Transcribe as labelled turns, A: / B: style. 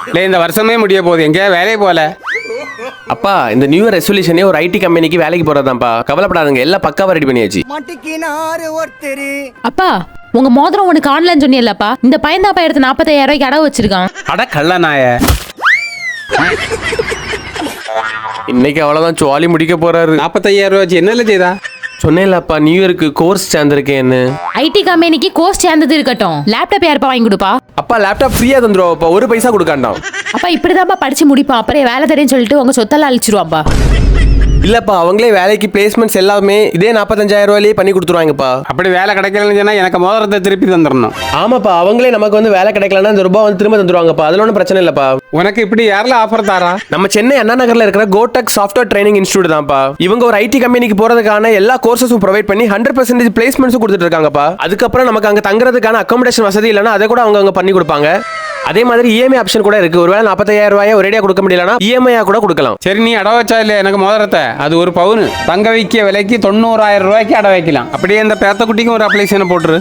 A: இல்லை இந்த வருஷமே முடிய போகுது, எங்கேயா வேலையை போகல.
B: அப்பா இந்த நியூ இயர் ரெசல்யூஷனே ஒரு ஐடி கம்பெனிக்கு வேலைக்கு போறதாப்பா. கவலைப்படாதுங்க, எல்லாம் பக்காவா ரெடி பண்ணியாச்சு.
C: அப்பா உங்க மோதிரம் உனக்கு ஆன்லைன் சொன்னியல்லப்பா, இந்த பையன் தாப்பா எடுத்து 45,000 ரூபாய்க்கு அடவு வச்சிருக்கான்.
A: அட கள்ள நாய.
B: இன்னைக்கு அவ்வளவுதான், சுவாலி முடிக்க போறாரு.
A: 45,000 ரூபா வச்சு என்னல செய்தா?
B: சொன்னேன்லப்பா நியூ இயருக்கு கோர்ஸ் சேர்ந்திருக்கேன்னு.
C: ஐடி கம்பெனிக்கு கோர்ஸ் சேர்ந்தது இருக்கட்டும், லேப்டாப் யாருப்பா வாங்கி கொடுப்பா?
B: அப்பா லேப்டாப் ஃப்ரீயா தந்துருவாப்பா, ஒரு பைசா கொடுக்காண்டாம்.
C: அப்பா இப்படிதான்ப்பா படிச்சு முடிப்பான், அப்புறம் வேலை தரேன்னு சொல்லிட்டு உங்க சொத்தெல்லாம் அழிச்சிருவாப்பா.
B: இல்லப்பா அவங்களே வேலைக்கு பிளேஸ்மெண்ட்ஸ் எல்லாமே இதே 45,000 ரூபாயிலேயே பண்ணி கொடுத்துருவாங்கப்பா.
A: அப்படி வேலை கிடைக்கலன்னு சொன்னா எனக்கு மோதிரத்தை திருப்பி தந்துடணும்.
B: ஆமாப்பா அவங்களே நமக்கு வந்து வேலை கிடைக்கலன்னா இந்த ரூபாய் வந்து திரும்ப தந்துருவாங்கப்பா, அதுல ஒன்றும் பிரச்சனை இல்லப்பா.
A: உனக்கு இப்படி யாரெல்லாம் ஆஃபர் தாரா?
B: நம்ம சென்னை அண்ணா நகர்ல இருக்கிற கோடெக் சாஃப்ட்வேர் ட்ரைனிங் இன்ஸ்டியூட் தான்ப்பா. இவங்க ஒரு ஐடி கம்பெனிக்கு போறதுக்கான எல்லா கோர்சஸும் ப்ரொவைட் பண்ணி 100% பிளேஸ்மெண்ட்ஸும் கொடுத்துட்டு இருக்காங்கப்பா. அதுக்கப்புறம் நமக்கு அங்க தங்குறதுக்கான அகாமடேஷன் வசதி இல்லைன்னா அதை கூட அவங்க அங்க பண்ணி கொடுப்பாங்க. அதே மாதிரி இஎம்ஐ ஆப்ஷன் கூட இருக்கு. ஒருவேளை 45,000 ரூபாயை ஒரேடியா கொடுக்க முடியலன்னா இஎம்ஐ கூட கொடுக்கலாம்.
A: சரி நீ அட வச்சா இல்லையா எனக்கு மோதிரத்தை? அது ஒரு பவுன் தங்க வைக்க விலைக்கு 90,000 ரூபாய்க்கு அட வைக்கலாம். அப்படியே இந்த பேத்த குட்டிக்கும் ஒரு அப்ளிகேஷனை போட்டுரு.